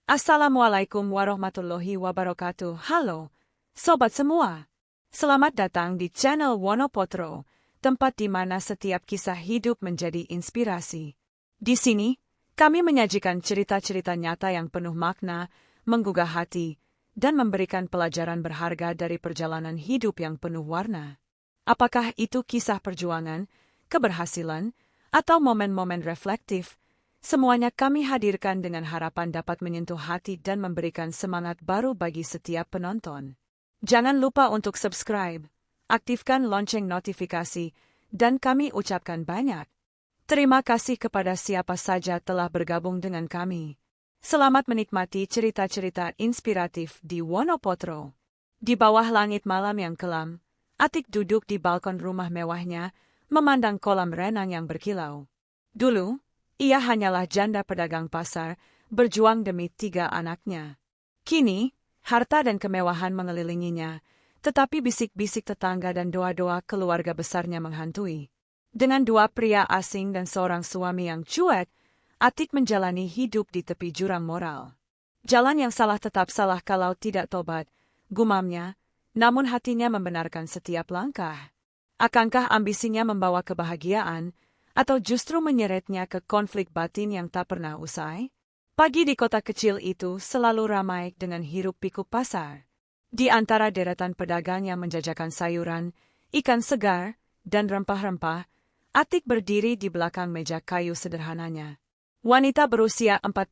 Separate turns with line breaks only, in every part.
Assalamualaikum warahmatullahi wabarakatuh. Halo, sobat semua. Selamat datang di channel Wonopotro, tempat di mana setiap kisah hidup menjadi inspirasi. Di sini, kami menyajikan cerita-cerita nyata yang penuh makna, menggugah hati, dan memberikan pelajaran berharga dari perjalanan hidup yang penuh warna. Apakah itu kisah perjuangan, keberhasilan, atau momen-momen reflektif? Semuanya kami hadirkan dengan harapan dapat menyentuh hati dan memberikan semangat baru bagi setiap penonton. Jangan lupa untuk subscribe, aktifkan lonceng notifikasi, dan kami ucapkan banyak terima kasih kepada siapa saja telah bergabung dengan kami. Selamat menikmati cerita-cerita inspiratif di Wonopotro. Di bawah langit malam yang kelam, Atik duduk di balkon rumah mewahnya, memandang kolam renang yang berkilau. Dulu, ia hanyalah janda pedagang pasar, berjuang demi 3 anaknya. Kini, harta dan kemewahan mengelilinginya, tetapi bisik-bisik tetangga dan doa-doa keluarga besarnya menghantui. Dengan 2 pria asing dan seorang suami yang cuek, Atik menjalani hidup di tepi jurang moral. Jalan yang salah tetap salah kalau tidak tobat, gumamnya, namun hatinya membenarkan setiap langkah. Akankah ambisinya membawa kebahagiaan, atau justru menyeretnya ke konflik batin yang tak pernah usai? Pagi di kota kecil itu selalu ramai dengan hiruk-pikuk pasar. Di antara deretan pedagang yang menjajakan sayuran, ikan segar, dan rempah-rempah, Atik berdiri di belakang meja kayu sederhananya. Wanita berusia 45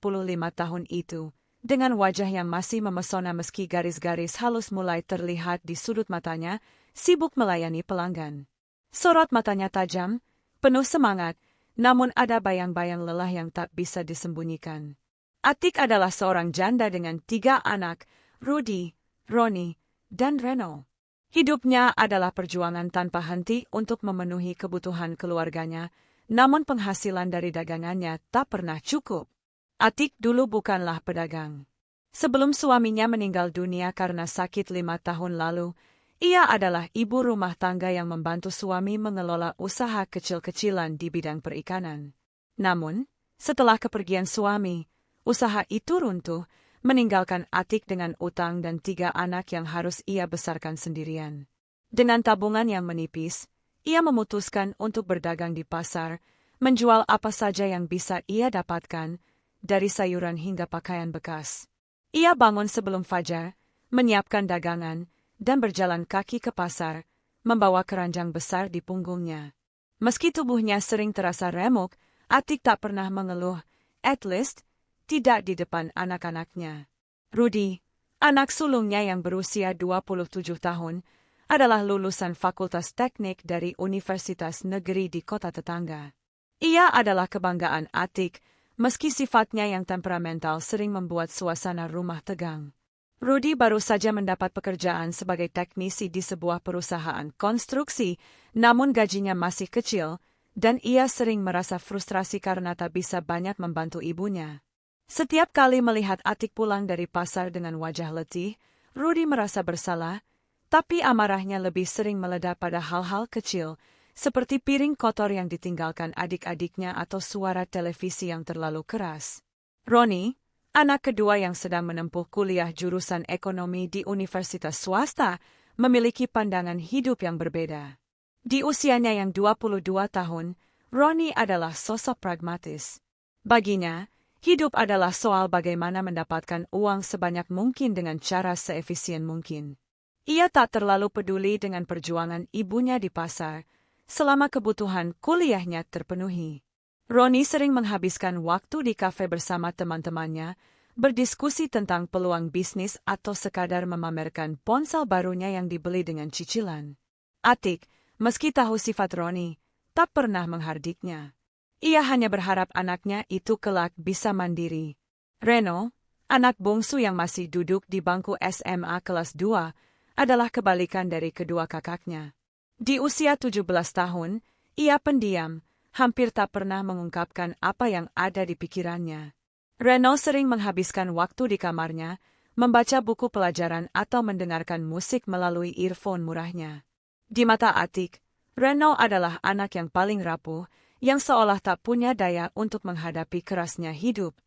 tahun itu, dengan wajah yang masih memesona meski garis-garis halus mulai terlihat di sudut matanya, sibuk melayani pelanggan. Sorot matanya tajam, penuh semangat, namun ada bayang-bayang lelah yang tak bisa disembunyikan. Atik adalah seorang janda dengan 3 anak, Rudy, Roni, dan Reno. Hidupnya adalah perjuangan tanpa henti untuk memenuhi kebutuhan keluarganya, namun penghasilan dari dagangannya tak pernah cukup. Atik dulu bukanlah pedagang. Sebelum suaminya meninggal dunia karena sakit 5 tahun lalu, ia adalah ibu rumah tangga yang membantu suami mengelola usaha kecil-kecilan di bidang perikanan. Namun, setelah kepergian suami, usaha itu runtuh, meninggalkan Atik dengan utang dan 3 anak yang harus ia besarkan sendirian. Dengan tabungan yang menipis, ia memutuskan untuk berdagang di pasar, menjual apa saja yang bisa ia dapatkan, dari sayuran hingga pakaian bekas. Ia bangun sebelum fajar, menyiapkan dagangan, dan berjalan kaki ke pasar, membawa keranjang besar di punggungnya. Meski tubuhnya sering terasa remuk, Atik tak pernah mengeluh, at least, tidak di depan anak-anaknya. Rudy, anak sulungnya yang berusia 27 tahun, adalah lulusan Fakultas Teknik dari Universitas Negeri di kota tetangga. Ia adalah kebanggaan Atik, meski sifatnya yang temperamental sering membuat suasana rumah tegang. Rudy baru saja mendapat pekerjaan sebagai teknisi di sebuah perusahaan konstruksi, namun gajinya masih kecil, dan ia sering merasa frustrasi karena tak bisa banyak membantu ibunya. Setiap kali melihat Atik pulang dari pasar dengan wajah letih, Rudy merasa bersalah, tapi amarahnya lebih sering meledak pada hal-hal kecil, seperti piring kotor yang ditinggalkan adik-adiknya atau suara televisi yang terlalu keras. Roni, anak kedua yang sedang menempuh kuliah jurusan ekonomi di universitas swasta, memiliki pandangan hidup yang berbeda. Di usianya yang 22 tahun, Roni adalah sosok pragmatis. Baginya, hidup adalah soal bagaimana mendapatkan uang sebanyak mungkin dengan cara seefisien mungkin. Ia tak terlalu peduli dengan perjuangan ibunya di pasar, selama kebutuhan kuliahnya terpenuhi. Roni sering menghabiskan waktu di kafe bersama teman-temannya, berdiskusi tentang peluang bisnis atau sekadar memamerkan ponsel barunya yang dibeli dengan cicilan. Atik, meski tahu sifat Roni, tak pernah menghardiknya. Ia hanya berharap anaknya itu kelak bisa mandiri. Reno, anak bungsu yang masih duduk di bangku SMA kelas 2, adalah kebalikan dari kedua kakaknya. Di usia 17 tahun, ia pendiam, hampir tak pernah mengungkapkan apa yang ada di pikirannya. Reno sering menghabiskan waktu di kamarnya, membaca buku pelajaran atau mendengarkan musik melalui earphone murahnya. Di mata Atik, Reno adalah anak yang paling rapuh, yang seolah tak punya daya untuk menghadapi kerasnya hidup.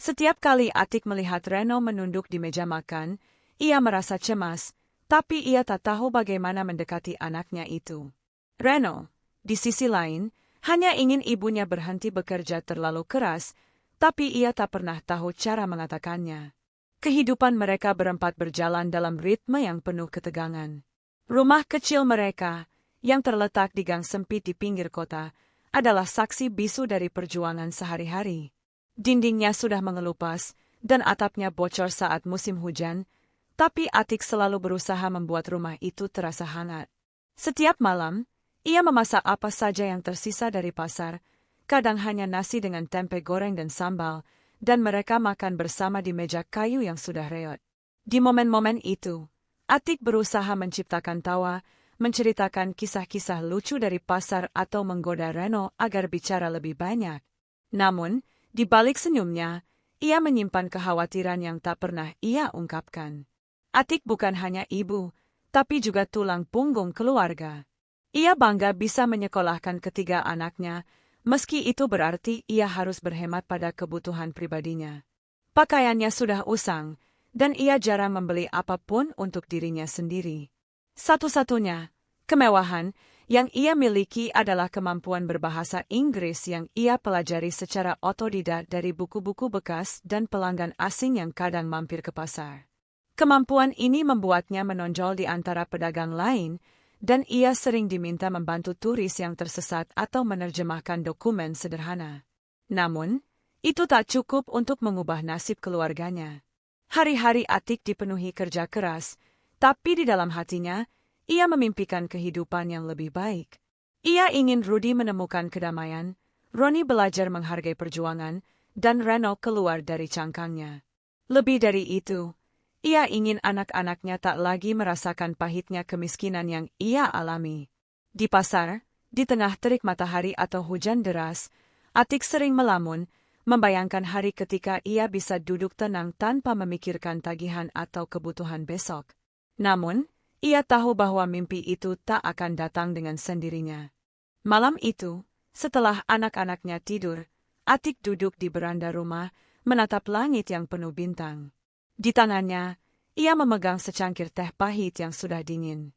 Setiap kali Atik melihat Reno menunduk di meja makan, ia merasa cemas, tapi ia tak tahu bagaimana mendekati anaknya itu. Reno, di sisi lain, hanya ingin ibunya berhenti bekerja terlalu keras, tapi ia tak pernah tahu cara mengatakannya. Kehidupan mereka berempat berjalan dalam ritme yang penuh ketegangan. Rumah kecil mereka, yang terletak di gang sempit di pinggir kota, adalah saksi bisu dari perjuangan sehari-hari. Dindingnya sudah mengelupas, dan atapnya bocor saat musim hujan, tapi Atik selalu berusaha membuat rumah itu terasa hangat. Setiap malam, ia memasak apa saja yang tersisa dari pasar, kadang hanya nasi dengan tempe goreng dan sambal, dan mereka makan bersama di meja kayu yang sudah reot. Di momen-momen itu, Atik berusaha menciptakan tawa, menceritakan kisah-kisah lucu dari pasar atau menggoda Reno agar bicara lebih banyak. Namun, di balik senyumnya, ia menyimpan kekhawatiran yang tak pernah ia ungkapkan. Atik bukan hanya ibu, tapi juga tulang punggung keluarga. Ia bangga bisa menyekolahkan ketiga anaknya, meski itu berarti ia harus berhemat pada kebutuhan pribadinya. Pakaiannya sudah usang, dan ia jarang membeli apapun untuk dirinya sendiri. Satu-satunya kemewahan yang ia miliki adalah kemampuan berbahasa Inggris yang ia pelajari secara otodidak dari buku-buku bekas dan pelanggan asing yang kadang mampir ke pasar. Kemampuan ini membuatnya menonjol di antara pedagang lain, dan ia sering diminta membantu turis yang tersesat atau menerjemahkan dokumen sederhana. Namun, itu tak cukup untuk mengubah nasib keluarganya. Hari-hari Atik dipenuhi kerja keras, tapi di dalam hatinya, ia memimpikan kehidupan yang lebih baik. Ia ingin Rudy menemukan kedamaian, Ronnie belajar menghargai perjuangan, dan Reno keluar dari cangkangnya. Lebih dari itu, ia ingin anak-anaknya tak lagi merasakan pahitnya kemiskinan yang ia alami. Di pasar, di tengah terik matahari atau hujan deras, Atik sering melamun, membayangkan hari ketika ia bisa duduk tenang tanpa memikirkan tagihan atau kebutuhan besok. Namun, ia tahu bahwa mimpi itu tak akan datang dengan sendirinya. Malam itu, setelah anak-anaknya tidur, Atik duduk di beranda rumah, menatap langit yang penuh bintang. Di tangannya, ia memegang secangkir teh pahit yang sudah dingin.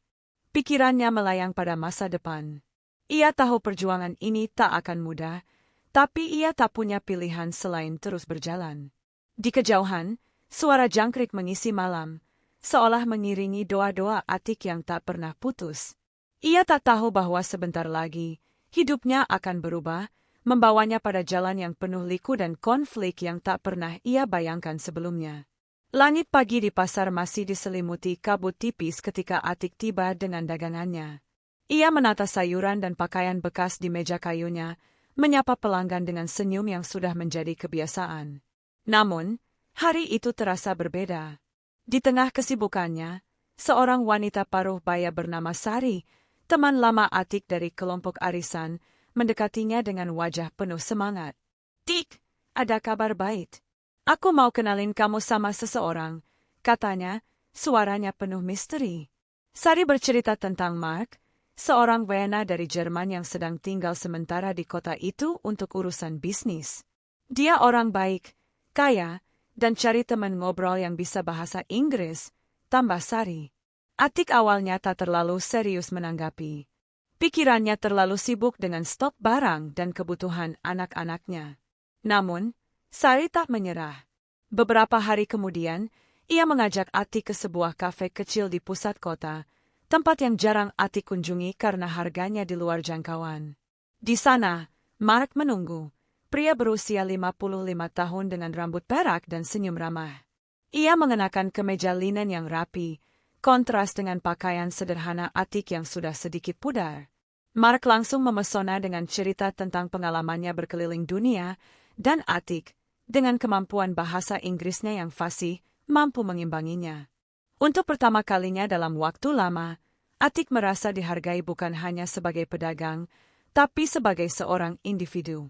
Pikirannya melayang pada masa depan. Ia tahu perjuangan ini tak akan mudah, tapi ia tak punya pilihan selain terus berjalan. Di kejauhan, suara jangkrik mengisi malam, seolah mengiringi doa-doa Atik yang tak pernah putus. Ia tak tahu bahwa sebentar lagi, hidupnya akan berubah, membawanya pada jalan yang penuh liku dan konflik yang tak pernah ia bayangkan sebelumnya. Langit pagi di pasar masih diselimuti kabut tipis ketika Atik tiba dengan dagangannya. Ia menata sayuran dan pakaian bekas di meja kayunya, menyapa pelanggan dengan senyum yang sudah menjadi kebiasaan. Namun, hari itu terasa berbeda. Di tengah kesibukannya, seorang wanita paruh baya bernama Sari, teman lama Atik dari kelompok arisan, mendekatinya dengan wajah penuh semangat. "Tik, ada kabar baik. Aku mau kenalin kamu sama seseorang," katanya, suaranya penuh misteri. Sari bercerita tentang Mark, seorang WNA dari Jerman yang sedang tinggal sementara di kota itu untuk urusan bisnis. Dia orang baik, kaya, dan cari teman ngobrol yang bisa bahasa Inggris, tambah Sari. Atik awalnya tak terlalu serius menanggapi. Pikirannya terlalu sibuk dengan stok barang dan kebutuhan anak-anaknya. Namun, Sari tak menyerah. Beberapa hari kemudian, ia mengajak Atik ke sebuah kafe kecil di pusat kota, tempat yang jarang Atik kunjungi karena harganya di luar jangkauan. Di sana, Mark menunggu, pria berusia 55 tahun dengan rambut perak dan senyum ramah. Ia mengenakan kemeja linen yang rapi, kontras dengan pakaian sederhana Atik yang sudah sedikit pudar. Mark langsung memesona dengan cerita tentang pengalamannya berkeliling dunia, dan Atik, dengan kemampuan bahasa Inggrisnya yang fasih, mampu mengimbanginya. Untuk pertama kalinya dalam waktu lama, Atik merasa dihargai bukan hanya sebagai pedagang, tapi sebagai seorang individu.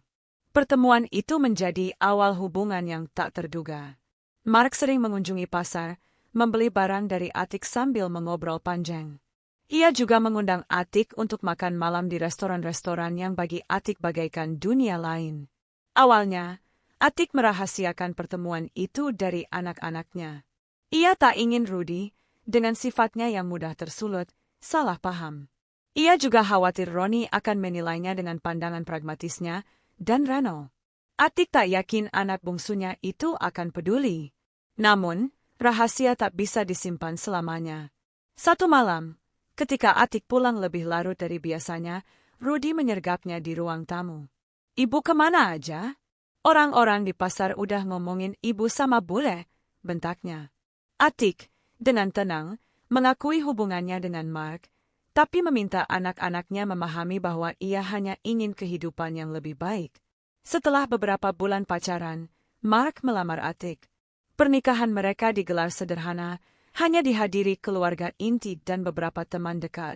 Pertemuan itu menjadi awal hubungan yang tak terduga. Mark sering mengunjungi pasar, membeli barang dari Atik sambil mengobrol panjang. Ia juga mengundang Atik untuk makan malam di restoran-restoran yang bagi Atik bagaikan dunia lain. Awalnya, Atik merahasiakan pertemuan itu dari anak-anaknya. Ia tak ingin Rudy, dengan sifatnya yang mudah tersulut, salah paham. Ia juga khawatir Ronnie akan menilainya dengan pandangan pragmatisnya, dan Reno. Atik tak yakin anak bungsunya itu akan peduli. Namun, rahasia tak bisa disimpan selamanya. Satu malam, ketika Atik pulang lebih larut dari biasanya, Rudy menyergapnya di ruang tamu. "Ibu kemana aja? Orang-orang di pasar udah ngomongin ibu sama bule," bentaknya. Atik, dengan tenang, mengakui hubungannya dengan Mark, tapi meminta anak-anaknya memahami bahwa ia hanya ingin kehidupan yang lebih baik. Setelah beberapa bulan pacaran, Mark melamar Atik. Pernikahan mereka digelar sederhana, hanya dihadiri keluarga inti dan beberapa teman dekat.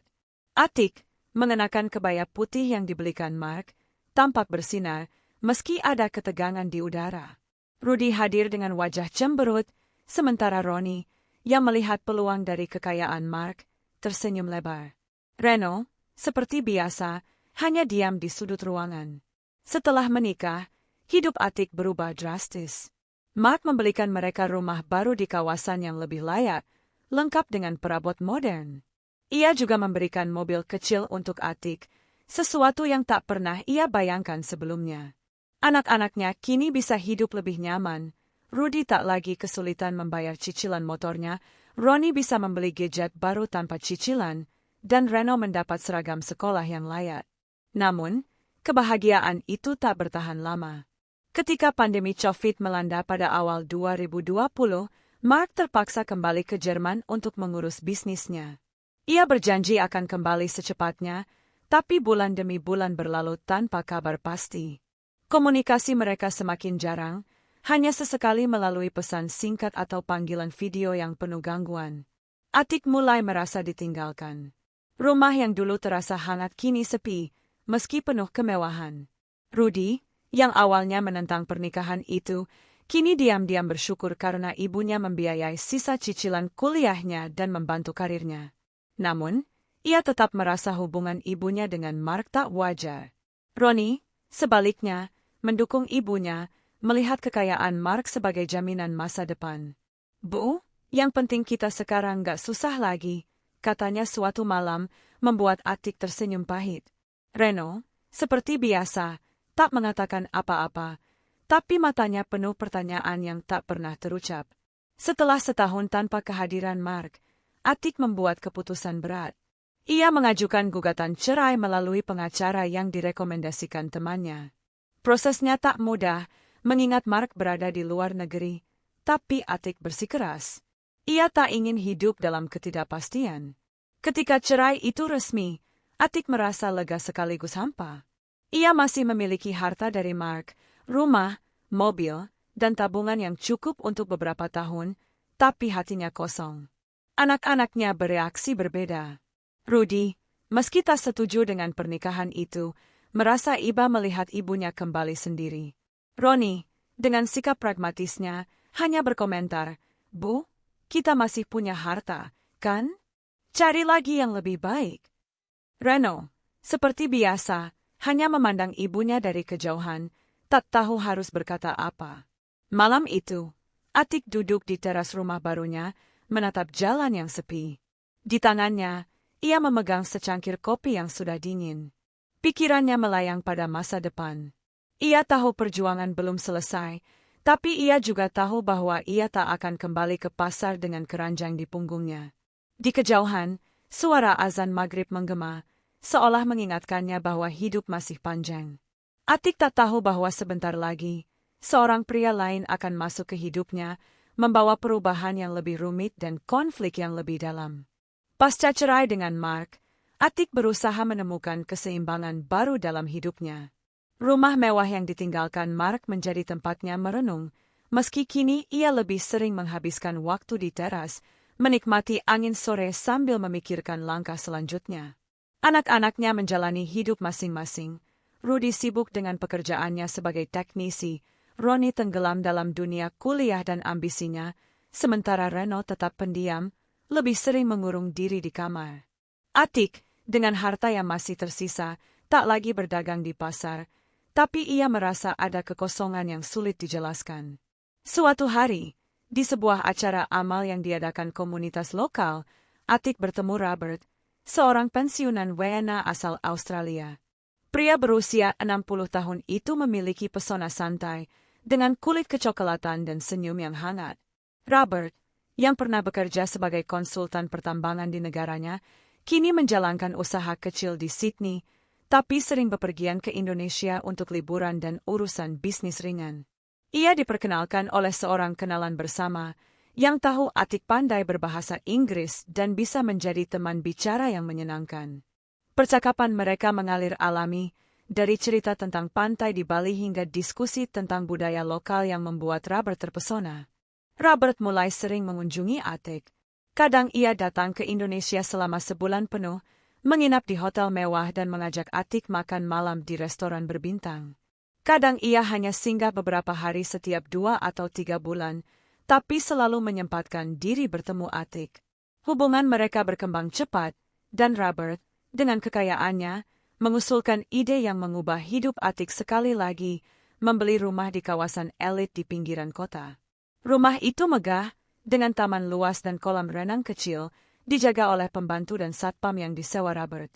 Atik, mengenakan kebaya putih yang dibelikan Mark, tampak bersinar, meski ada ketegangan di udara. Rudy hadir dengan wajah cemberut, sementara Ronnie, yang melihat peluang dari kekayaan Mark, tersenyum lebar. Reno, seperti biasa, hanya diam di sudut ruangan. Setelah menikah, hidup Atik berubah drastis. Mark membelikan mereka rumah baru di kawasan yang lebih layak, lengkap dengan perabot modern. Ia juga memberikan mobil kecil untuk Atik, sesuatu yang tak pernah ia bayangkan sebelumnya. Anak-anaknya kini bisa hidup lebih nyaman. Rudy tak lagi kesulitan membayar cicilan motornya, Ronnie bisa membeli gadget baru tanpa cicilan, dan Reno mendapat seragam sekolah yang layak. Namun, kebahagiaan itu tak bertahan lama. Ketika pandemi COVID melanda pada awal 2020, Mark terpaksa kembali ke Jerman untuk mengurus bisnisnya. Ia berjanji akan kembali secepatnya, tapi bulan demi bulan berlalu tanpa kabar pasti. Komunikasi mereka semakin jarang, hanya sesekali melalui pesan singkat atau panggilan video yang penuh gangguan. Atik mulai merasa ditinggalkan. Rumah yang dulu terasa hangat kini sepi, meski penuh kemewahan. Rudy, yang awalnya menentang pernikahan itu, kini diam-diam bersyukur karena ibunya membiayai sisa cicilan kuliahnya dan membantu karirnya. Namun, ia tetap merasa hubungan ibunya dengan Mark tak wajar. Ronnie, sebaliknya, mendukung ibunya, melihat kekayaan Mark sebagai jaminan masa depan. "Bu, yang penting kita sekarang gak susah lagi," katanya suatu malam, membuat Atik tersenyum pahit. Reno, seperti biasa, tak mengatakan apa-apa, tapi matanya penuh pertanyaan yang tak pernah terucap. Setelah setahun tanpa kehadiran Mark, Atik membuat keputusan berat. Ia mengajukan gugatan cerai melalui pengacara yang direkomendasikan temannya. Prosesnya tak mudah, mengingat Mark berada di luar negeri, tapi Atik bersikeras. Ia tak ingin hidup dalam ketidakpastian. Ketika cerai itu resmi, Atik merasa lega sekaligus hampa. Ia masih memiliki harta dari Mark, rumah, mobil, dan tabungan yang cukup untuk beberapa tahun, tapi hatinya kosong. Anak-anaknya bereaksi berbeda. Rudy, meski tak setuju dengan pernikahan itu, merasa iba melihat ibunya kembali sendiri. Ronnie, dengan sikap pragmatisnya, hanya berkomentar, "Bu, kita masih punya harta, kan? Cari lagi yang lebih baik." Reno, seperti biasa, hanya memandang ibunya dari kejauhan, tak tahu harus berkata apa. Malam itu, Atik duduk di teras rumah barunya, menatap jalan yang sepi. Di tangannya, ia memegang secangkir kopi yang sudah dingin. Pikirannya melayang pada masa depan. Ia tahu perjuangan belum selesai, tapi ia juga tahu bahwa ia tak akan kembali ke pasar dengan keranjang di punggungnya. Di kejauhan, suara azan maghrib menggema, seolah mengingatkannya bahwa hidup masih panjang. Atik tak tahu bahwa sebentar lagi, seorang pria lain akan masuk ke hidupnya, membawa perubahan yang lebih rumit dan konflik yang lebih dalam. Pasca cerai dengan Mark, Atik berusaha menemukan keseimbangan baru dalam hidupnya. Rumah mewah yang ditinggalkan Mark menjadi tempatnya merenung, meski kini ia lebih sering menghabiskan waktu di teras, menikmati angin sore sambil memikirkan langkah selanjutnya. Anak-anaknya menjalani hidup masing-masing. Rudy sibuk dengan pekerjaannya sebagai teknisi, Ronnie tenggelam dalam dunia kuliah dan ambisinya, sementara Reno tetap pendiam, lebih sering mengurung diri di kamar. Atik, dengan harta yang masih tersisa, tak lagi berdagang di pasar, tapi ia merasa ada kekosongan yang sulit dijelaskan. Suatu hari, di sebuah acara amal yang diadakan komunitas lokal, Atik bertemu Robert, seorang pensiunan WNA asal Australia. Pria berusia 60 tahun itu memiliki pesona santai, dengan kulit kecoklatan dan senyum yang hangat. Robert, yang pernah bekerja sebagai konsultan pertambangan di negaranya, kini menjalankan usaha kecil di Sydney, tapi sering bepergian ke Indonesia untuk liburan dan urusan bisnis ringan. Ia diperkenalkan oleh seorang kenalan bersama, yang tahu Atik pandai berbahasa Inggris dan bisa menjadi teman bicara yang menyenangkan. Percakapan mereka mengalir alami, dari cerita tentang pantai di Bali hingga diskusi tentang budaya lokal yang membuat Robert terpesona. Robert mulai sering mengunjungi Atik. Kadang ia datang ke Indonesia selama sebulan penuh, menginap di hotel mewah dan mengajak Atik makan malam di restoran berbintang. Kadang ia hanya singgah beberapa hari setiap 2 atau 3 bulan, tapi selalu menyempatkan diri bertemu Atik. Hubungan mereka berkembang cepat, dan Robert, dengan kekayaannya, mengusulkan ide yang mengubah hidup Atik sekali lagi, membeli rumah di kawasan elit di pinggiran kota. Rumah itu megah, dengan taman luas dan kolam renang kecil, dijaga oleh pembantu dan satpam yang disewa Robert.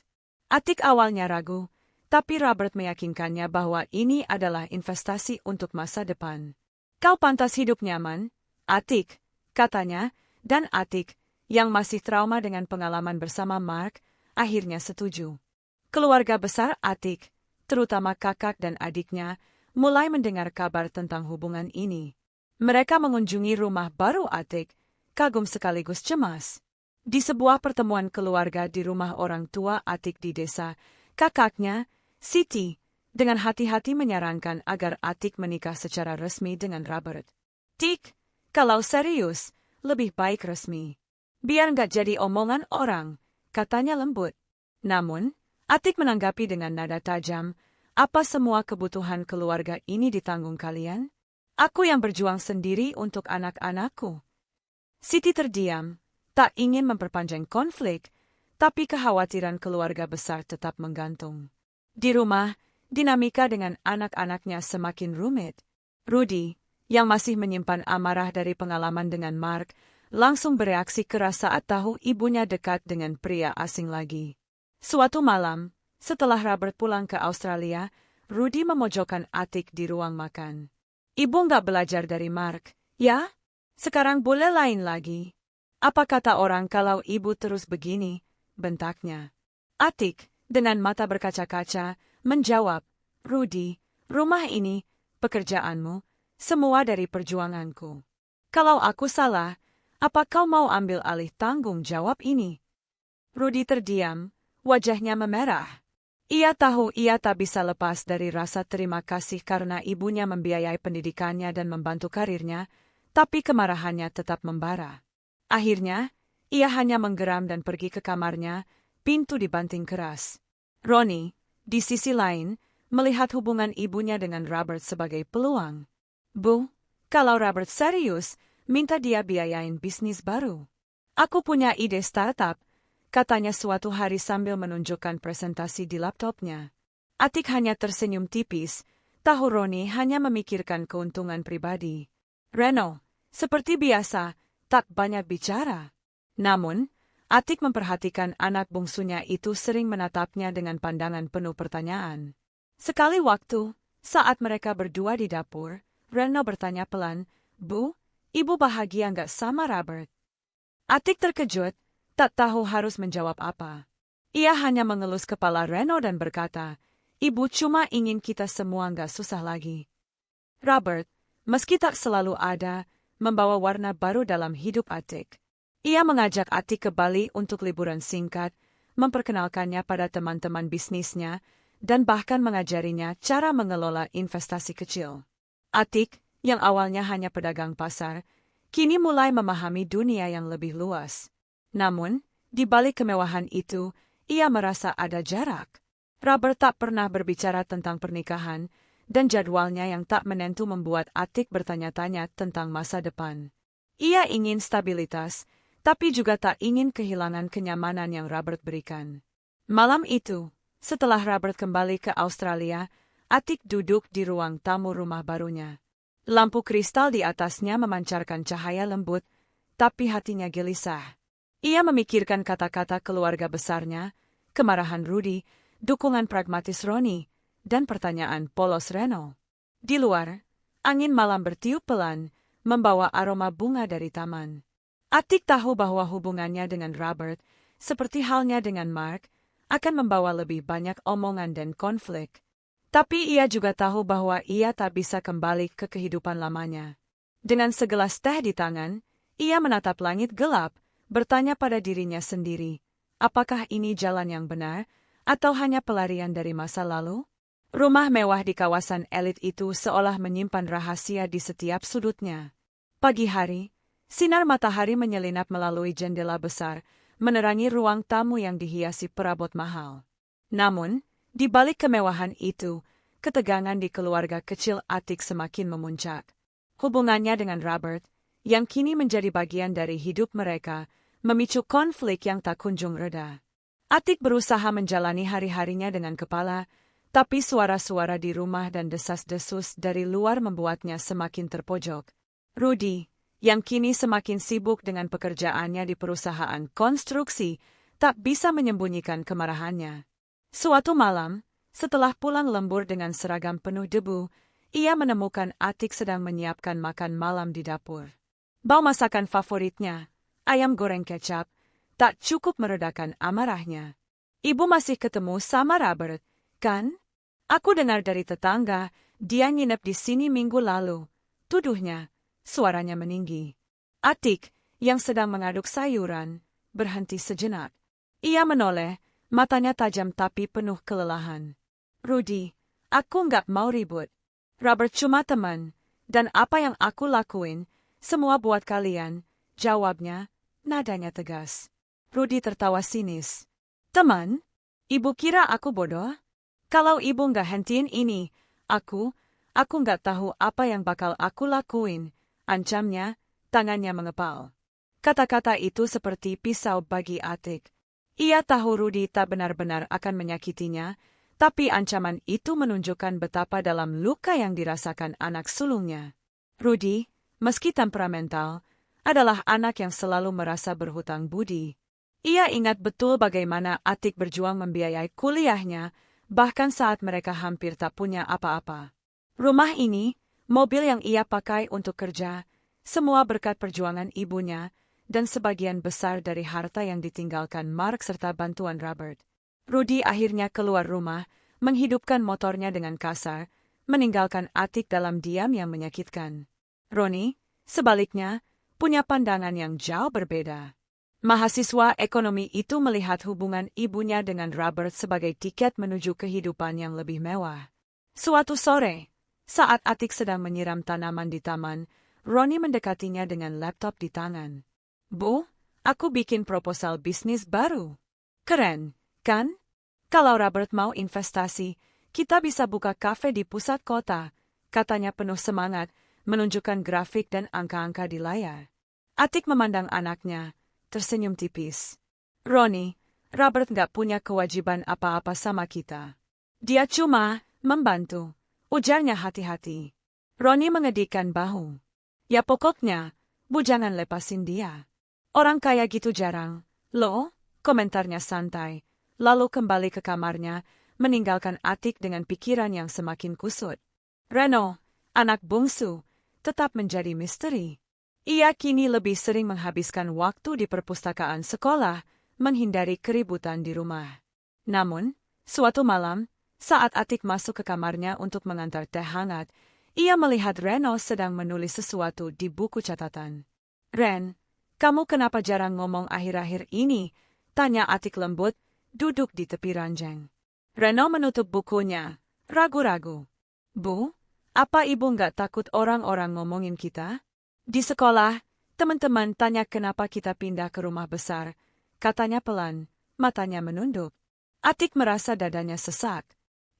Atik awalnya ragu, tapi Robert meyakinkannya bahwa ini adalah investasi untuk masa depan. Kau pantas hidup nyaman, Atik, katanya, dan Atik, yang masih trauma dengan pengalaman bersama Mark, akhirnya setuju. Keluarga besar Atik, terutama kakak dan adiknya, mulai mendengar kabar tentang hubungan ini. Mereka mengunjungi rumah baru Atik, kagum sekaligus cemas. Di sebuah pertemuan keluarga di rumah orang tua Atik di desa, kakaknya, Siti, dengan hati-hati menyarankan agar Atik menikah secara resmi dengan Robert. Tik, kalau serius, lebih baik resmi. Biar nggak jadi omongan orang, katanya lembut. Namun, Atik menanggapi dengan nada tajam, apa semua kebutuhan keluarga ini ditanggung kalian? Aku yang berjuang sendiri untuk anak-anakku. Siti terdiam, tak ingin memperpanjang konflik, tapi kekhawatiran keluarga besar tetap menggantung. Di rumah, dinamika dengan anak-anaknya semakin rumit. Rudy, yang masih menyimpan amarah dari pengalaman dengan Mark, langsung bereaksi keras saat tahu ibunya dekat dengan pria asing lagi. Suatu malam, setelah Robert pulang ke Australia, Rudy memojokkan Atik di ruang makan. Ibu nggak belajar dari Mark, ya? Sekarang boleh lain lagi. Apa kata orang kalau ibu terus begini? Bentaknya. Atik, dengan mata berkaca-kaca, menjawab, Rudy, rumah ini, pekerjaanmu, semua dari perjuanganku. Kalau aku salah, apa kau mau ambil alih tanggung jawab ini? Rudy terdiam, wajahnya memerah. Ia tahu ia tak bisa lepas dari rasa terima kasih karena ibunya membiayai pendidikannya dan membantu karirnya, tapi kemarahannya tetap membara. Akhirnya, ia hanya menggeram dan pergi ke kamarnya, pintu dibanting keras. Ronnie, di sisi lain, melihat hubungan ibunya dengan Robert sebagai peluang. Bu, kalau Robert serius, minta dia biayain bisnis baru. Aku punya ide startup, katanya suatu hari sambil menunjukkan presentasi di laptopnya. Atik hanya tersenyum tipis, tahu Ronnie hanya memikirkan keuntungan pribadi. Reno, seperti biasa, tak banyak bicara. Namun, Atik memperhatikan anak bungsunya itu sering menatapnya dengan pandangan penuh pertanyaan. Sekali waktu, saat mereka berdua di dapur, Reno bertanya pelan, Bu, ibu bahagia nggak sama Robert? Atik terkejut, tak tahu harus menjawab apa. Ia hanya mengelus kepala Reno dan berkata, Ibu cuma ingin kita semua nggak susah lagi. Robert, meski tak selalu ada, membawa warna baru dalam hidup Atik. Ia mengajak Atik ke Bali untuk liburan singkat, memperkenalkannya pada teman-teman bisnisnya, dan bahkan mengajarinya cara mengelola investasi kecil. Atik, yang awalnya hanya pedagang pasar, kini mulai memahami dunia yang lebih luas. Namun, di balik kemewahan itu, ia merasa ada jarak. Robert tak pernah berbicara tentang pernikahan, dan jadwalnya yang tak menentu membuat Atik bertanya-tanya tentang masa depan. Ia ingin stabilitas, tapi juga tak ingin kehilangan kenyamanan yang Robert berikan. Malam itu, setelah Robert kembali ke Australia, Atik duduk di ruang tamu rumah barunya. Lampu kristal di atasnya memancarkan cahaya lembut, tapi hatinya gelisah. Ia memikirkan kata-kata keluarga besarnya, kemarahan Rudy, dukungan pragmatis Ronnie, dan pertanyaan polos Reno. Di luar, angin malam bertiup pelan, membawa aroma bunga dari taman. Atik tahu bahwa hubungannya dengan Robert, seperti halnya dengan Mark, akan membawa lebih banyak omongan dan konflik. Tapi ia juga tahu bahwa ia tak bisa kembali ke kehidupan lamanya. Dengan segelas teh di tangan, ia menatap langit gelap, bertanya pada dirinya sendiri, apakah ini jalan yang benar, atau hanya pelarian dari masa lalu? Rumah mewah di kawasan elit itu seolah menyimpan rahasia di setiap sudutnya. Pagi hari, sinar matahari menyelinap melalui jendela besar, menerangi ruang tamu yang dihiasi perabot mahal. Namun, di balik kemewahan itu, ketegangan di keluarga kecil Atik semakin memuncak. Hubungannya dengan Robert, yang kini menjadi bagian dari hidup mereka, memicu konflik yang tak kunjung reda. Atik berusaha menjalani hari-harinya dengan kepala, tapi suara-suara di rumah dan desas-desus dari luar membuatnya semakin terpojok. Rudy, yang kini semakin sibuk dengan pekerjaannya di perusahaan konstruksi, tak bisa menyembunyikan kemarahannya. Suatu malam, setelah pulang lembur dengan seragam penuh debu, ia menemukan Atik sedang menyiapkan makan malam di dapur. Bau masakan favoritnya, ayam goreng kecap, tak cukup meredakan amarahnya. Ibu masih ketemu sama Robert, kan? Aku dengar dari tetangga, dia nginep di sini minggu lalu, tuduhnya, suaranya meninggi. Atik, yang sedang mengaduk sayuran, berhenti sejenak. Ia menoleh, matanya tajam tapi penuh kelelahan. Rudy, aku nggak mau ribut. Robert cuma teman, dan apa yang aku lakuin, semua buat kalian, jawabnya, nadanya tegas. Rudy tertawa sinis. Teman? Ibu kira aku bodoh? Kalau ibu nggak hentiin ini, aku nggak tahu apa yang bakal aku lakuin, ancamnya, tangannya mengepal. Kata-kata itu seperti pisau bagi Atik. Ia tahu Rudy tak benar-benar akan menyakitinya, tapi ancaman itu menunjukkan betapa dalam luka yang dirasakan anak sulungnya. Rudy, meski temperamental, adalah anak yang selalu merasa berhutang budi. Ia ingat betul bagaimana Atik berjuang membiayai kuliahnya, bahkan saat mereka hampir tak punya apa-apa. Rumah ini, mobil yang ia pakai untuk kerja, semua berkat perjuangan ibunya, dan sebagian besar dari harta yang ditinggalkan Mark serta bantuan Robert. Rudy akhirnya keluar rumah, menghidupkan motornya dengan kasar, meninggalkan Atik dalam diam yang menyakitkan. Ronnie, sebaliknya, punya pandangan yang jauh berbeda. Mahasiswa ekonomi itu melihat hubungan ibunya dengan Robert sebagai tiket menuju kehidupan yang lebih mewah. Suatu sore, saat Atik sedang menyiram tanaman di taman, Ronnie mendekatinya dengan laptop di tangan. Bu, aku bikin proposal bisnis baru. Keren, kan? Kalau Robert mau investasi, kita bisa buka kafe di pusat kota, katanya penuh semangat, menunjukkan grafik dan angka-angka di layar. Atik memandang anaknya, tersenyum tipis. Ronnie, Robert nggak punya kewajiban apa-apa sama kita. Dia cuma membantu, ujarnya hati-hati. Ronnie mengedikkan bahu. Ya pokoknya, Bu jangan lepasin dia. Orang kaya gitu jarang, loh, komentarnya santai, lalu kembali ke kamarnya, meninggalkan Atik dengan pikiran yang semakin kusut. Reno, anak bungsu, tetap menjadi misteri. Ia kini lebih sering menghabiskan waktu di perpustakaan sekolah, menghindari keributan di rumah. Namun, suatu malam, saat Atik masuk ke kamarnya untuk mengantar teh hangat, ia melihat Reno sedang menulis sesuatu di buku catatan. Ren, kamu kenapa jarang ngomong akhir-akhir ini? Tanya Atik lembut, duduk di tepi ranjang. Reno menutup bukunya, ragu-ragu. Bu, apa ibu nggak takut orang-orang ngomongin kita? Di sekolah, teman-teman tanya kenapa kita pindah ke rumah besar. Katanya pelan, matanya menunduk. Atik merasa dadanya sesak.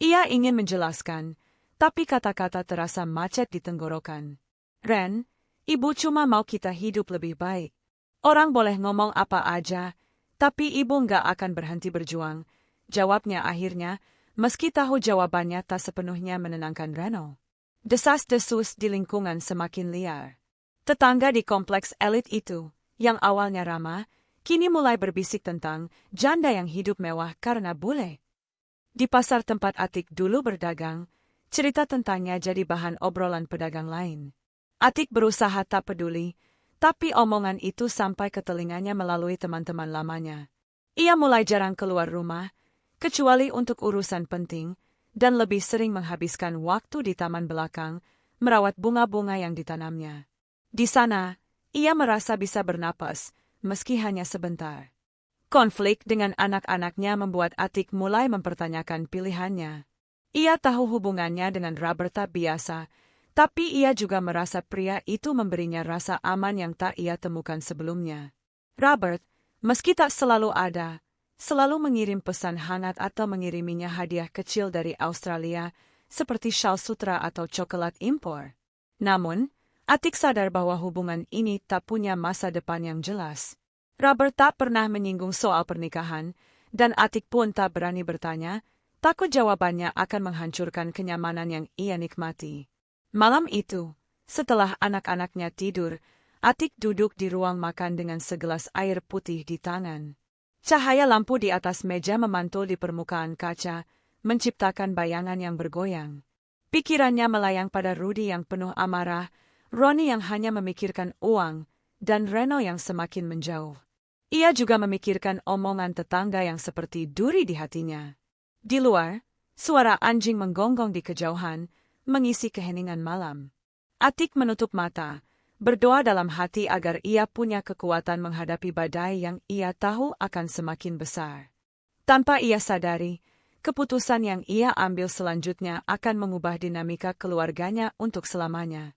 Ia ingin menjelaskan, tapi kata-kata terasa macet di tenggorokan. Ren, ibu cuma mau kita hidup lebih baik. Orang boleh ngomong apa aja, tapi ibu nggak akan berhenti berjuang, jawabnya akhirnya, meski tahu jawabannya tak sepenuhnya menenangkan Reno. Desas-desus di lingkungan semakin liar. Tetangga di kompleks elit itu, yang awalnya ramah, kini mulai berbisik tentang janda yang hidup mewah karena bule. Di pasar tempat Atik dulu berdagang, cerita tentangnya jadi bahan obrolan pedagang lain. Atik berusaha tak peduli, tapi omongan itu sampai ke telinganya melalui teman-teman lamanya. Ia mulai jarang keluar rumah, kecuali untuk urusan penting, dan lebih sering menghabiskan waktu di taman belakang, merawat bunga-bunga yang ditanamnya. Di sana, ia merasa bisa bernapas, meski hanya sebentar. Konflik dengan anak-anaknya membuat Atik mulai mempertanyakan pilihannya. Ia tahu hubungannya dengan Robert tak biasa, tapi ia juga merasa pria itu memberinya rasa aman yang tak ia temukan sebelumnya. Robert, meski tak selalu ada, selalu mengirim pesan hangat atau mengiriminya hadiah kecil dari Australia, seperti shawl sutra atau coklat impor. Namun, Atik sadar bahwa hubungan ini tak punya masa depan yang jelas. Robert tak pernah menyinggung soal pernikahan, dan Atik pun tak berani bertanya, takut jawabannya akan menghancurkan kenyamanan yang ia nikmati. Malam itu, setelah anak-anaknya tidur, Atik duduk di ruang makan dengan segelas air putih di tangan. Cahaya lampu di atas meja memantul di permukaan kaca, menciptakan bayangan yang bergoyang. Pikirannya melayang pada Rudy yang penuh amarah, Ronnie yang hanya memikirkan uang, dan Reno yang semakin menjauh. Ia juga memikirkan omongan tetangga yang seperti duri di hatinya. Di luar, suara anjing menggonggong di kejauhan, mengisi keheningan malam. Atik menutup mata, berdoa dalam hati agar ia punya kekuatan menghadapi badai yang ia tahu akan semakin besar. Tanpa ia sadari, keputusan yang ia ambil selanjutnya akan mengubah dinamika keluarganya untuk selamanya.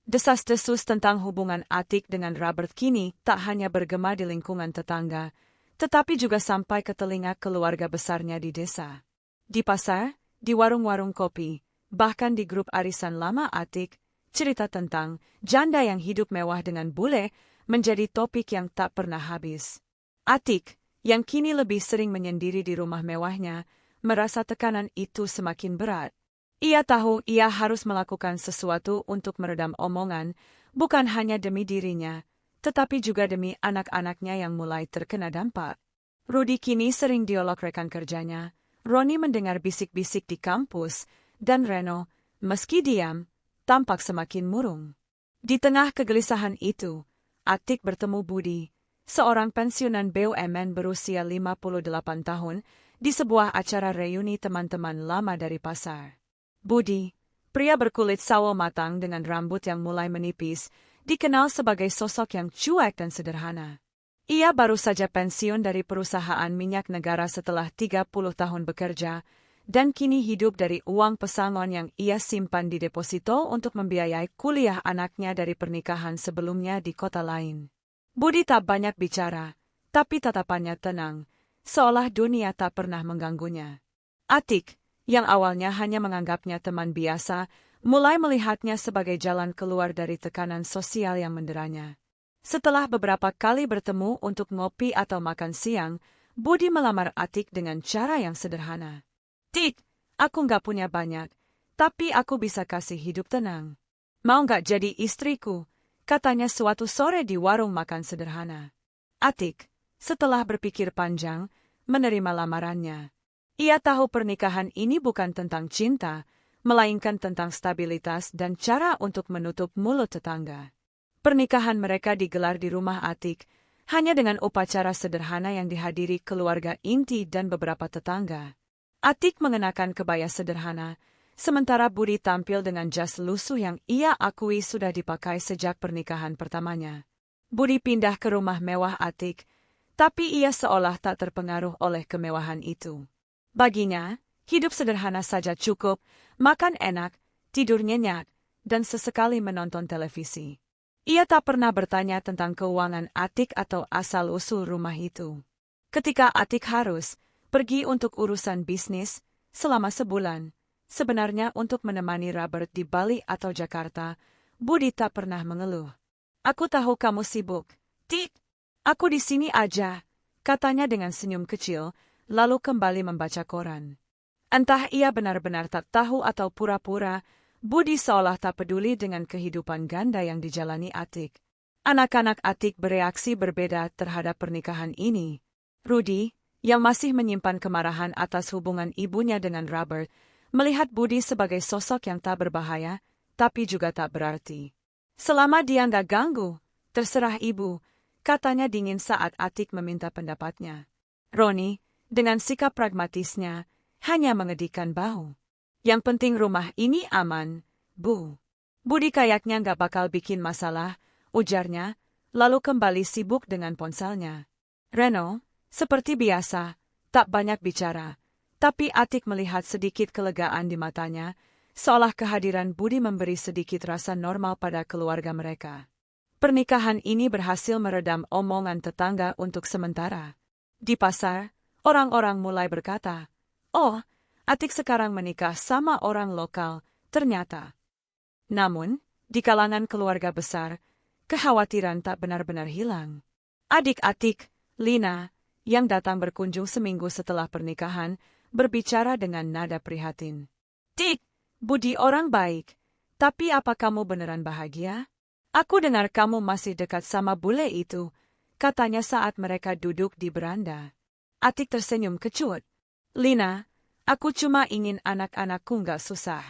Desas-desus tentang hubungan Atik dengan Robert kini tak hanya bergema di lingkungan tetangga, tetapi juga sampai ke telinga keluarga besarnya di desa. Di pasar, di warung-warung kopi, bahkan di grup arisan lama Atik, cerita tentang janda yang hidup mewah dengan bule menjadi topik yang tak pernah habis. Atik, yang kini lebih sering menyendiri di rumah mewahnya, merasa tekanan itu semakin berat. Ia tahu ia harus melakukan sesuatu untuk meredam omongan, bukan hanya demi dirinya, tetapi juga demi anak-anaknya yang mulai terkena dampak. Rudy kini sering dialog rekan kerjanya, Ronnie mendengar bisik-bisik di kampus, dan Reno, meski diam, tampak semakin murung. Di tengah kegelisahan itu, Atik bertemu Budi, seorang pensiunan BUMN berusia 58 tahun, di sebuah acara reuni teman-teman lama dari pasar. Budi, pria berkulit sawo matang dengan rambut yang mulai menipis, dikenal sebagai sosok yang cuek dan sederhana. Ia baru saja pensiun dari perusahaan minyak negara setelah 30 tahun bekerja, dan kini hidup dari uang pesangon yang ia simpan di deposito untuk membiayai kuliah anaknya dari pernikahan sebelumnya di kota lain. Budi tak banyak bicara, tapi tatapannya tenang, seolah dunia tak pernah mengganggunya. Atik, yang awalnya hanya menganggapnya teman biasa, mulai melihatnya sebagai jalan keluar dari tekanan sosial yang menderanya. Setelah beberapa kali bertemu untuk ngopi atau makan siang, Budi melamar Atik dengan cara yang sederhana. "Tik, aku nggak punya banyak, tapi aku bisa kasih hidup tenang. Mau nggak jadi istriku?" katanya suatu sore di warung makan sederhana. Atik, setelah berpikir panjang, menerima lamarannya. Ia tahu pernikahan ini bukan tentang cinta, melainkan tentang stabilitas dan cara untuk menutup mulut tetangga. Pernikahan mereka digelar di rumah Atik, hanya dengan upacara sederhana yang dihadiri keluarga inti dan beberapa tetangga. Atik mengenakan kebaya sederhana, sementara Budi tampil dengan jas lusuh yang ia akui sudah dipakai sejak pernikahan pertamanya. Budi pindah ke rumah mewah Atik, tapi ia seolah tak terpengaruh oleh kemewahan itu. Baginya, hidup sederhana saja cukup, makan enak, tidur nyenyak, dan sesekali menonton televisi. Ia tak pernah bertanya tentang keuangan Atik atau asal-usul rumah itu. Ketika Atik harus pergi untuk urusan bisnis selama sebulan, sebenarnya untuk menemani Robert di Bali atau Jakarta, Budi tak pernah mengeluh. "Aku tahu kamu sibuk, Tik. Aku di sini aja," katanya dengan senyum kecil, lalu kembali membaca koran. Entah ia benar-benar tak tahu atau pura-pura, Budi seolah tak peduli dengan kehidupan ganda yang dijalani Atik. Anak-anak Atik bereaksi berbeda terhadap pernikahan ini. Rudy, yang masih menyimpan kemarahan atas hubungan ibunya dengan Robert, melihat Budi sebagai sosok yang tak berbahaya, tapi juga tak berarti. Selama dia nggak ganggu, terserah ibu, katanya dingin saat Atik meminta pendapatnya. Roni, dengan sikap pragmatisnya, hanya mengedikkan bahu. Yang penting rumah ini aman, Bu. Budi kayaknya nggak bakal bikin masalah, ujarnya, lalu kembali sibuk dengan ponselnya. Reno, seperti biasa, tak banyak bicara, tapi Atik melihat sedikit kelegaan di matanya, seolah kehadiran Budi memberi sedikit rasa normal pada keluarga mereka. Pernikahan ini berhasil meredam omongan tetangga untuk sementara. Di pasar, orang-orang mulai berkata, "Oh, Atik sekarang menikah sama orang lokal," ternyata. Namun, di kalangan keluarga besar, kekhawatiran tak benar-benar hilang. Adik Atik, Lina, yang datang berkunjung seminggu setelah pernikahan, berbicara dengan nada prihatin. "Tik, Budi orang baik, tapi apa kamu beneran bahagia? Aku dengar kamu masih dekat sama bule itu," katanya saat mereka duduk di beranda. Atik tersenyum kecut. "Lina, aku cuma ingin anak-anakku nggak susah.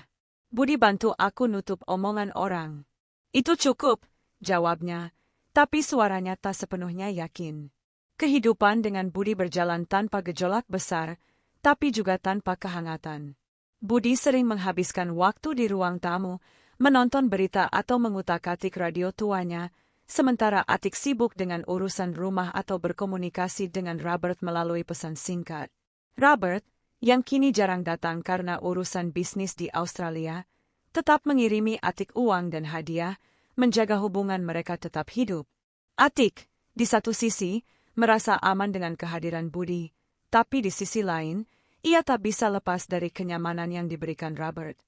Budi bantu aku nutup omongan orang." "Itu cukup," jawabnya, tapi suaranya tak sepenuhnya yakin. Kehidupan dengan Budi berjalan tanpa gejolak besar, tapi juga tanpa kehangatan. Budi sering menghabiskan waktu di ruang tamu, menonton berita atau mengutak-atik radio tuanya, sementara Atik sibuk dengan urusan rumah atau berkomunikasi dengan Robert melalui pesan singkat. Robert, yang kini jarang datang karena urusan bisnis di Australia, tetap mengirimi Atik uang dan hadiah, menjaga hubungan mereka tetap hidup. Atik, di satu sisi, merasa aman dengan kehadiran Budi, tapi di sisi lain, ia tak bisa lepas dari kenyamanan yang diberikan Robert.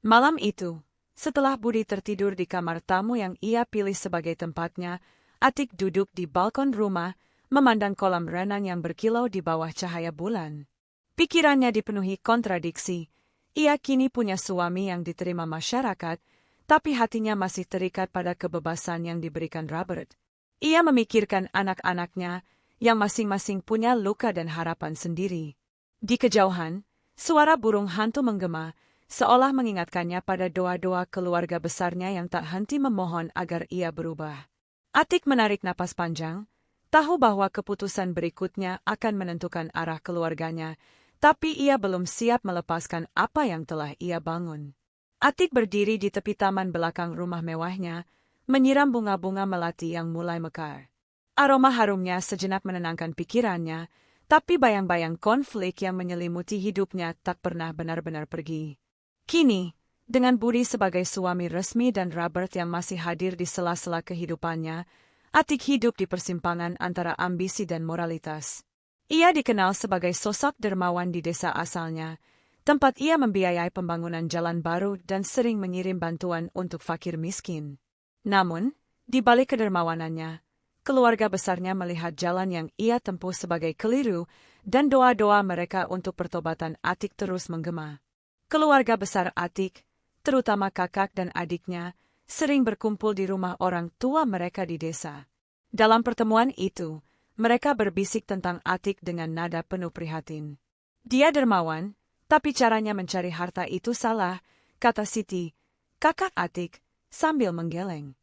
Malam itu, setelah Budi tertidur di kamar tamu yang ia pilih sebagai tempatnya, Atik duduk di balkon rumah, memandang kolam renang yang berkilau di bawah cahaya bulan. Pikirannya dipenuhi kontradiksi. Ia kini punya suami yang diterima masyarakat, tapi hatinya masih terikat pada kebebasan yang diberikan Robert. Ia memikirkan anak-anaknya, yang masing-masing punya luka dan harapan sendiri. Di kejauhan, suara burung hantu menggema, seolah mengingatkannya pada doa-doa keluarga besarnya yang tak henti memohon agar ia berubah. Atik menarik napas panjang, tahu bahwa keputusan berikutnya akan menentukan arah keluarganya, tapi ia belum siap melepaskan apa yang telah ia bangun. Atik berdiri di tepi taman belakang rumah mewahnya, menyiram bunga-bunga melati yang mulai mekar. Aroma harumnya sejenak menenangkan pikirannya, tapi bayang-bayang konflik yang menyelimuti hidupnya tak pernah benar-benar pergi. Kini, dengan Budi sebagai suami resmi dan Robert yang masih hadir di sela-sela kehidupannya, Atik hidup di persimpangan antara ambisi dan moralitas. Ia dikenal sebagai sosok dermawan di desa asalnya, tempat ia membiayai pembangunan jalan baru dan sering mengirim bantuan untuk fakir miskin. Namun, di balik kedermawanannya, keluarga besarnya melihat jalan yang ia tempuh sebagai keliru, dan doa-doa mereka untuk pertobatan Atik terus menggema. Keluarga besar Atik, terutama kakak dan adiknya, sering berkumpul di rumah orang tua mereka di desa. Dalam pertemuan itu, mereka berbisik tentang Atik dengan nada penuh prihatin. "Dia dermawan, tapi caranya mencari harta itu salah," kata Siti, kakak Atik, sambil menggeleng.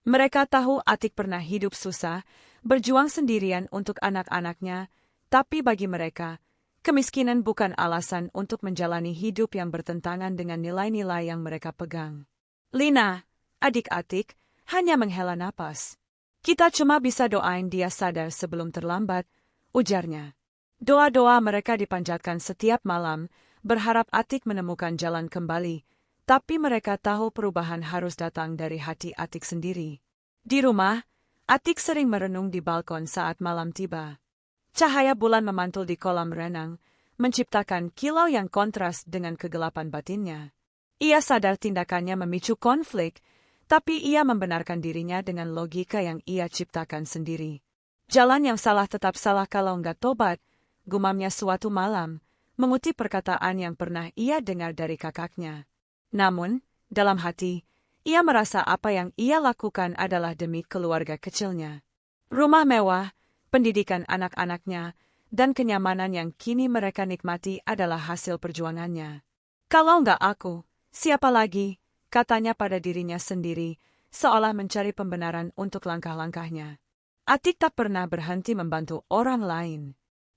Mereka tahu Atik pernah hidup susah, berjuang sendirian untuk anak-anaknya, tapi bagi mereka, kemiskinan bukan alasan untuk menjalani hidup yang bertentangan dengan nilai-nilai yang mereka pegang. Lina, adik Atik, hanya menghela napas. "Kita cuma bisa doain dia sadar sebelum terlambat," ujarnya. Doa-doa mereka dipanjatkan setiap malam, berharap Atik menemukan jalan kembali, tapi mereka tahu perubahan harus datang dari hati Atik sendiri. Di rumah, Atik sering merenung di balkon saat malam tiba. Cahaya bulan memantul di kolam renang, menciptakan kilau yang kontras dengan kegelapan batinnya. Ia sadar tindakannya memicu konflik, tapi ia membenarkan dirinya dengan logika yang ia ciptakan sendiri. "Jalan yang salah tetap salah kalau nggak tobat," gumamnya suatu malam, mengutip perkataan yang pernah ia dengar dari kakaknya. Namun, dalam hati, ia merasa apa yang ia lakukan adalah demi keluarga kecilnya. Rumah mewah, pendidikan anak-anaknya, dan kenyamanan yang kini mereka nikmati adalah hasil perjuangannya. Kalau nggak aku, siapa lagi? Katanya pada dirinya sendiri, seolah mencari pembenaran untuk langkah-langkahnya. Atik tak pernah berhenti membantu orang lain.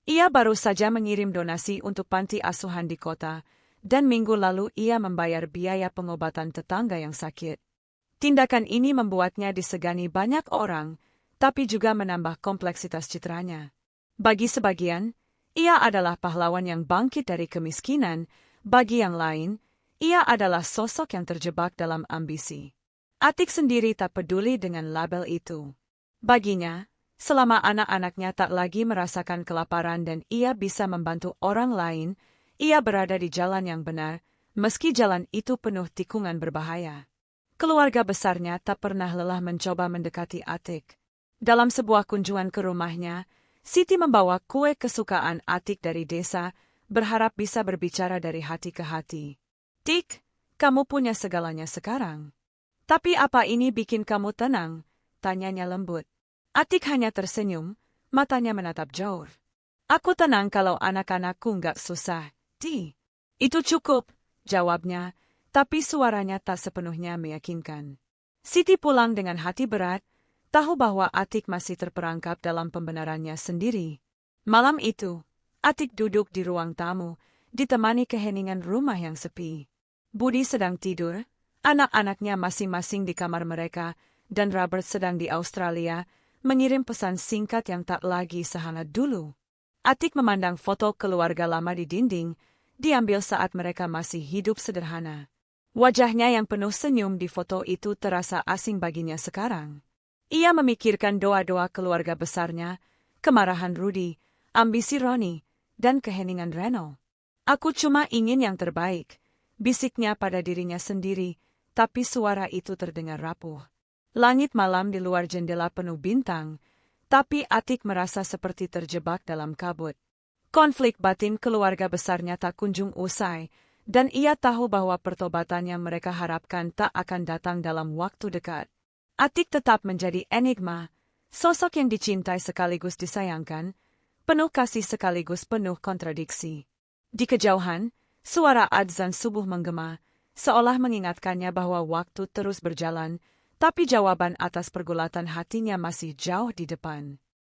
Ia baru saja mengirim donasi untuk panti asuhan di kota, dan minggu lalu ia membayar biaya pengobatan tetangga yang sakit. Tindakan ini membuatnya disegani banyak orang, tapi juga menambah kompleksitas citranya. Bagi sebagian, ia adalah pahlawan yang bangkit dari kemiskinan, bagi yang lain, ia adalah sosok yang terjebak dalam ambisi. Atik sendiri tak peduli dengan label itu. Baginya, selama anak-anaknya tak lagi merasakan kelaparan dan ia bisa membantu orang lain, ia berada di jalan yang benar, meski jalan itu penuh tikungan berbahaya. Keluarga besarnya tak pernah lelah mencoba mendekati Atik. Dalam sebuah kunjungan ke rumahnya, Siti membawa kue kesukaan Atik dari desa, berharap bisa berbicara dari hati ke hati. "Tik, kamu punya segalanya sekarang. Tapi apa ini bikin kamu tenang?" tanyanya lembut. Atik hanya tersenyum, matanya menatap jauh. "Aku tenang kalau anak-anakku nggak susah, Ti." "Itu cukup," jawabnya, tapi suaranya tak sepenuhnya meyakinkan. Siti pulang dengan hati berat, tahu bahwa Atik masih terperangkap dalam pembenarannya sendiri. Malam itu, Atik duduk di ruang tamu, ditemani keheningan rumah yang sepi. Budi sedang tidur, anak-anaknya masing-masing di kamar mereka, dan Robert sedang di Australia, mengirim pesan singkat yang tak lagi sehangat dulu. Atik memandang foto keluarga lama di dinding, diambil saat mereka masih hidup sederhana. Wajahnya yang penuh senyum di foto itu terasa asing baginya sekarang. Ia memikirkan doa-doa keluarga besarnya, kemarahan Rudy, ambisi Ronnie, dan keheningan Reno. "Aku cuma ingin yang terbaik," bisiknya pada dirinya sendiri, tapi suara itu terdengar rapuh. Langit malam di luar jendela penuh bintang, tapi Atik merasa seperti terjebak dalam kabut. Konflik batin keluarga besarnya tak kunjung usai, dan ia tahu bahwa pertobatan yang mereka harapkan tak akan datang dalam waktu dekat. Atik tetap menjadi enigma, sosok yang dicintai sekaligus disayangkan, penuh kasih sekaligus penuh kontradiksi. Di kejauhan, suara adzan subuh menggema, seolah mengingatkannya bahwa waktu terus berjalan, tapi jawaban atas pergulatan hatinya masih jauh di depan.